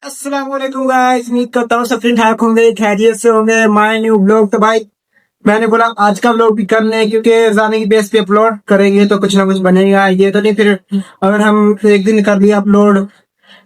अस्सलाम वालेकुम गाइस, उम्मीद करता हूँ सब ठीक ठाक होंगे, खैरियत से होंगे। My new blog. तो भाई मैंने बोला आज का ब्लॉग भी कर लें, क्योंकि जाने की बेस पे अपलोड करेंगे तो कुछ ना कुछ बनेगा। ये तो नहीं फिर अगर हम एक दिन कर लिया अपलोड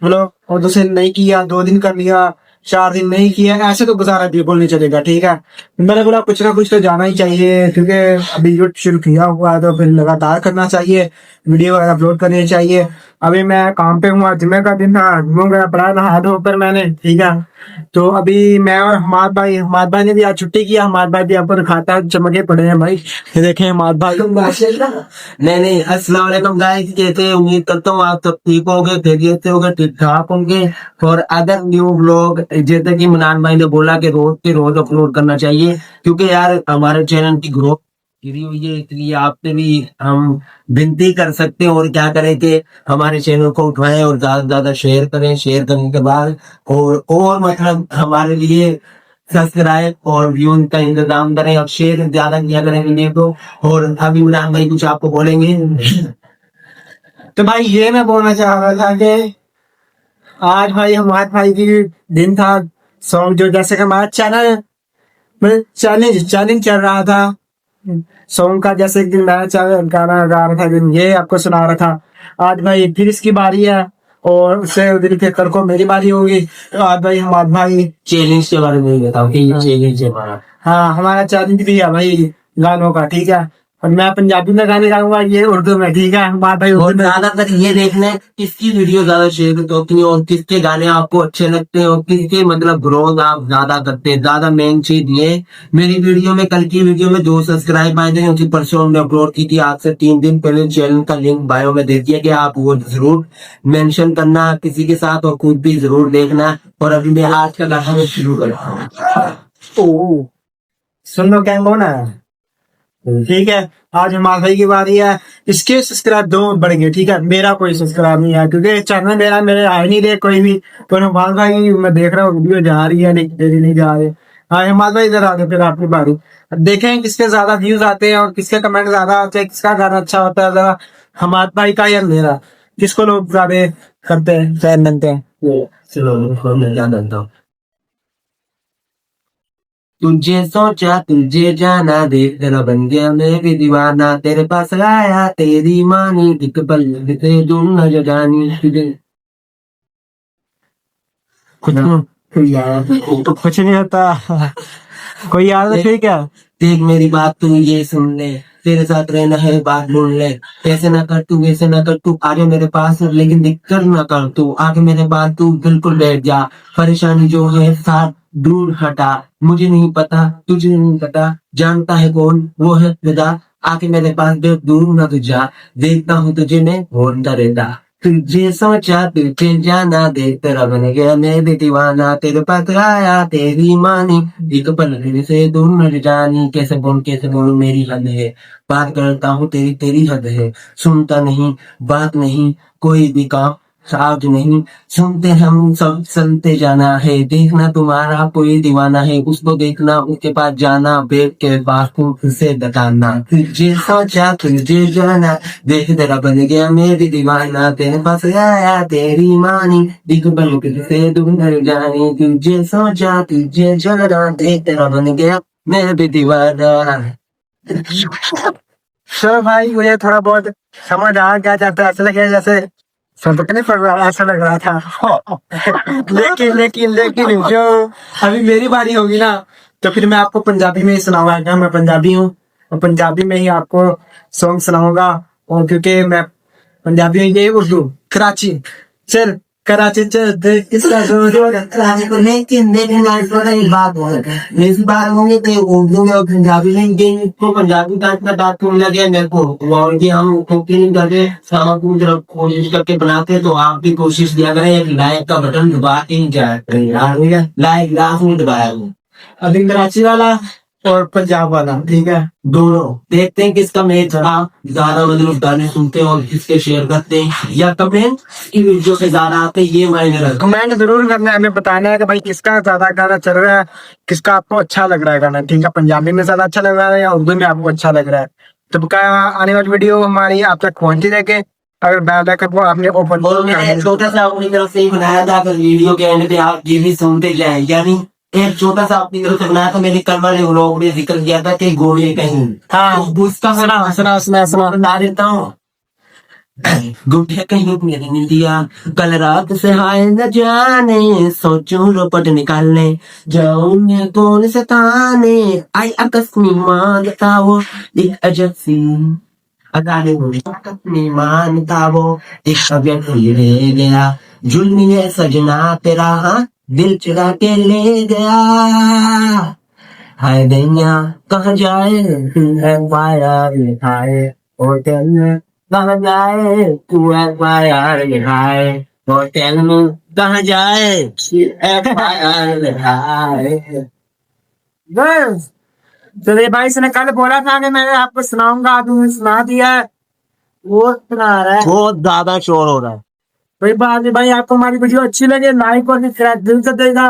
ब्लॉग और दूसरे दिन नहीं किया, 2 दिन कर लिया, 4 दिन नहीं किया, ऐसे तो गुजारा बिल्कुल नहीं चलेगा। ठीक है, मैंने बोला कुछ ना कुछ तो जाना ही चाहिए, क्योंकि अभी यूट्यूब शुरू किया हुआ है तो फिर लगातार करना चाहिए, वीडियो वगैरह अपलोड करनी चाहिए। अभी मैं काम पे हूँ, जुम्मे का दिन था, जुम्मे गया पड़ा, नहा धोकर मैंने। ठीक है, तो अभी मैं और हमाद भाई ने भी आज छुट्टी किया। हमाद भाई भी यहाँ पर खाता चमके पड़े हैं भाई, ये देखें हमाद भाई। नहीं नहीं, अस्सलाम वालेकुम गाइस। कैसे हैं? उम्मीद करता हूँ आप सब ठीक होंगे, खैरियत से होंगे, ठीक ठाक होंगे। और अदर न्यू ब्लॉग जैसे कि मनान भाई ने बोला कि रोज के रोज अपलोड करना चाहिए, क्योंकि यार हमारे चैनल की ग्रोथ गिरी हुई है, इसलिए आपसे भी हम विनती कर सकते हैं। और क्या करें कि हमारे चैनल को उठाएं और ज्यादा से ज्यादा शेयर करें। शेयर करने के बाद और मतलब हमारे लिए सब्सक्राइब और व्यूज का इंतजाम करें और शेयर ज्यादा किया करें वीडियो को। और अभी इमरान भाई कुछ आपको बोलेंगे। तो भाई ये मैं बोलना चाह रहा था कि आज भाई हमारे भाई की दिन था। सॉन्ग जो जैसे कि हमारा चैनल में चैलेंज चैलेंज चल रहा था सॉन्ग का, जैसे कि मैं गाना गा रहा था, ये आपको सुना रहा था। आज भाई फिर इसकी बारी है और उससे दिन के कल को मेरी बारी होगी। तो आज भाई हमारे भाई चैलेंज के बारे में बताओ कि ये चैलेंज है हमारा। हाँ, हमारा चैलेंज भी है भाई गानों का। ठीक है, और मैं पंजाबी में गाने गाऊंगा, ये उर्दू में। ठीक है, हमारे भाई और उर्दू में। ज्यादातर ये देखना है किसकी वीडियो ज्यादा शेयर करते हो अपनी, और किसके गाने आपको अच्छे लगते हैं और किसके मतलब ग्रोथ आप ज्यादा करते हैं। ज्यादा मेन चीज ये, मेरी वीडियो में कल की वीडियो में 2 सब्सक्राइब आए थे, उसी परसों हमने अपलोड की थी, आज से 3 दिन पहले। चैनल का लिंक बायो में दे दिया कि आप वो जरूर मेंशन करना किसी के साथ और खुद भी जरूर देखना। और अभी मैं आज का गाना शुरू करता हूँ। ओ, सुन लो क्या बोना है। ठीक है, आज हमारे भाई की बारी है। इसके सब्सक्राइब 2 बढ़ गए। ठीक है, मेरा कोई सब्सक्राइब नहीं है, क्योंकि चैनल मेरा मेरे आए नहीं रहे कोई भी। तो हमारे भाई मैं देख रहा हूँ वीडियो जा रही है, नहीं जा रहे। हाँ हमारे भाई इधर आ गए, फिर आपकी बारी। अब देखें किसके ज्यादा व्यूज आते हैं और किसके कमेंट ज्यादा आते हैं, किसका गाना अच्छा होता है। जरा हमारे भाई का या मेरा, किसको लोग ज्यादा करते हैं, फैन बनते हैं। चलो मैं क्या करता हूँ। तुझे सोचा तुझे जाना, देख तेरा बन गया मैं भी दीवाना, तेरे पास आया तेरी मानी, एक पल से दूर न जानी तुझे। कुछ नहीं यार, तो कुछ नहीं होता। कोई याद है ठीक है। देख मेरी बात तू ये सुन ले, तेरे साथ रहना है बात बोल ले। ऐसे ना कर तू, वैसे ना कर तू, आगे मेरे पास लेकिन दिक्कत ना कर तू, आगे मेरे पास तू बिल्कुल बैठ जा। परेशानी जो है साथ दूर हटा, मुझे नहीं पता तुझे नहीं पता, जानता है कौन वो है खुदा, आके मेरे पास दूर ना तू जा, देखता हूँ तुझे मैं ढूंढता रहता। तुझे सोचा तुझे जाना, देख तेरा बन गया मैं भी दीवाना, तेरे पास आया तेरी मानी, एक पल से दूर न जानी। कैसे बोलूं मेरी हद है, बात करता हूँ तेरी तेरी हद है, सुनता नहीं बात नहीं कोई भी काम साज नहीं, सुनते हम सब सुनते जाना है, देखना तुम्हारा कोई दीवाना है, उसको देखना उसके पास जाना, बैठ के बात से बताना। तुझे सोचा तुझे जाना, देख तेरा बन गया मैं भी दीवाना, तेरे पास आया तेरी मानी, दिख बन से दूर न जानी। तुझे सोचा तुझे जाना, देख तेरा बन गया मैं भी दीवाना। चलो भाई, मुझे थोड़ा बहुत समझ आ गया, जाता है ऐसा लगे जैसे सबक नहीं पड़ रहा, ऐसा लग रहा था। लेकिन जो अभी मेरी बारी होगी ना, तो फिर मैं आपको पंजाबी में ही सुनाऊंगा। मैं पंजाबी हूँ और पंजाबी में ही आपको सॉन्ग सुनाऊंगा। और क्योंकि मैं पंजाबी में, ये उर्दू कराची चल, कराची चल देख किसका जोर। लेकिन एक बात है, इस बार होंगे तो उर्दू में और पंजाबी में, गेम को पंजाबी का इतना डांट सुन लगे मेरे को, और ये हम कुकिंग करके सामग्री तरफ कोशिश करके बनाते हैं, तो आप भी कोशिश किया करें, एक लाइक का बटन दबा के ही जाया करें यार, लाइक लाख में दबाया हूँ। अभी कराची वाला और पंजाब वाला। ठीक है, दोनों देखते हैं किसका मैच ज्यादा मतलब गाने सुनते हैं और किसके शेयर करते हैं, या कमेंट की वीडियो से ज्यादा आते हैं, ये मायने रखता है। कमेंट जरूर करना है, हमें बताना है कि भाई किसका ज्यादा गाना चल रहा है, किसका आपको अच्छा लग रहा है गाना। ठीक है, पंजाबी में ज्यादा अच्छा लग रहा है या उर्दू में आपको अच्छा लग रहा है। तो आने वाली वीडियो हमारी आप तक पहुंचती रहे। अगर बेल आइकन को आपने ओपन और मैंने छोटा सा अपनी तरफ से ही बनाया था, अगर वीडियो के एंड पे आप ये भी सुनते जाए, यानी एक छोटा सा अपनी तरफ से बनाया था। मैंने कल वाले व्लॉग में जिक्र किया था कि गोली कहीं, हाँ तो उसका सुना बता देता हूँ। गुड्डे कहीं मेरी निंदिया, कल रात से हाय न जाने, सोचूं रोपट निकालने जाऊं मैं कौन से ताने, आई अकस्मी मांगता वो एक अजब सी अदारे हुई, अकस्मी मांगता वो एक अजब सी ले गया, जुल्मी सजना तेरा हाँ दिल चुरा के ले गया, हाय दैया कहाँ जाए है माया लिखाए, होटल में कहाँ जाए तू FIR लिखाए, होटल में कहाँ जाए FIR लिखाए। बस। चलिए भाई, इसने कल बोला था कि मैं आपको सुनाऊंगा, तुमने सुना दिया है। वो सुना रहा है। बहुत ज्यादा शोर हो रहा है। कोई बात नहीं भाई, आपको हमारी वीडियो अच्छी लगे लाइक और सब्सक्राइब दिल से देगा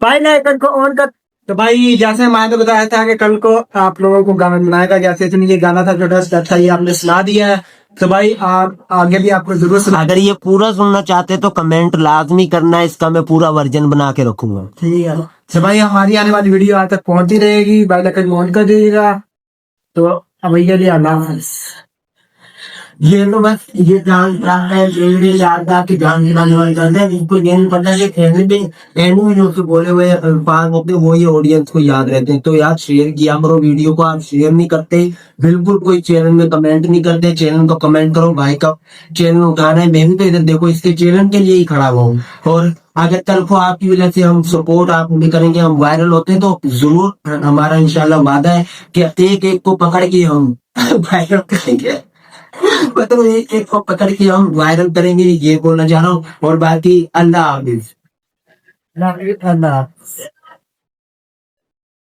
भाई, लाइकन को ऑन कर। तो भाई जैसे मैंने तो बताया था कि कल को आप लोगों को गाना बनाएगा, जैसे इतनी ये गाना था छोटा सा था, ये आपने सुना दिया है। तो भाई आप आगे भी आपको जरूर सुना। अगर ये पूरा सुनना चाहते तो कमेंट लाजमी करना, इसका मैं पूरा वर्जन बना के रखूंगा। ठीक है। तो भाई हमारी आने वाली वीडियो आज तक पहुंचती रहेगी, भाई लाइकन को ऑन कर दीजिएगा। तो अब भैया जी अल्लाह हाफ़िज़। ये तो बस ये जान है, ये याद था कि जान दिलाने वाले करते हैं, इनको ये नहीं पता कि एंड में जो उसके बोले हुए अल्फाज होते हैं वो ये ऑडियंस को याद रहते हैं। तो यार शेयर किया करो वीडियो को, आप शेयर नहीं करते बिल्कुल, कोई चैनल में कमेंट नहीं करते, चैनल को कमेंट करो, भाई का चैनल उठाना है, मैं भी तो इधर देखो इसके चैनल के लिए ही खड़ा हुआ हूँ। और अगर कल को आपकी वजह से हम सपोर्ट आप भी करेंगे, हम वायरल होते हैं, तो जरूर हमारा इंशाल्लाह वादा है कि एक एक को पकड़ के हम वायरल करेंगे, मतलब एक एक को पकड़ के हम वायरल करेंगे, ये बोलना चाह रहा हूँ। और बाकी अल्लाह हाफिज। अल्लाह हाफ़िज़।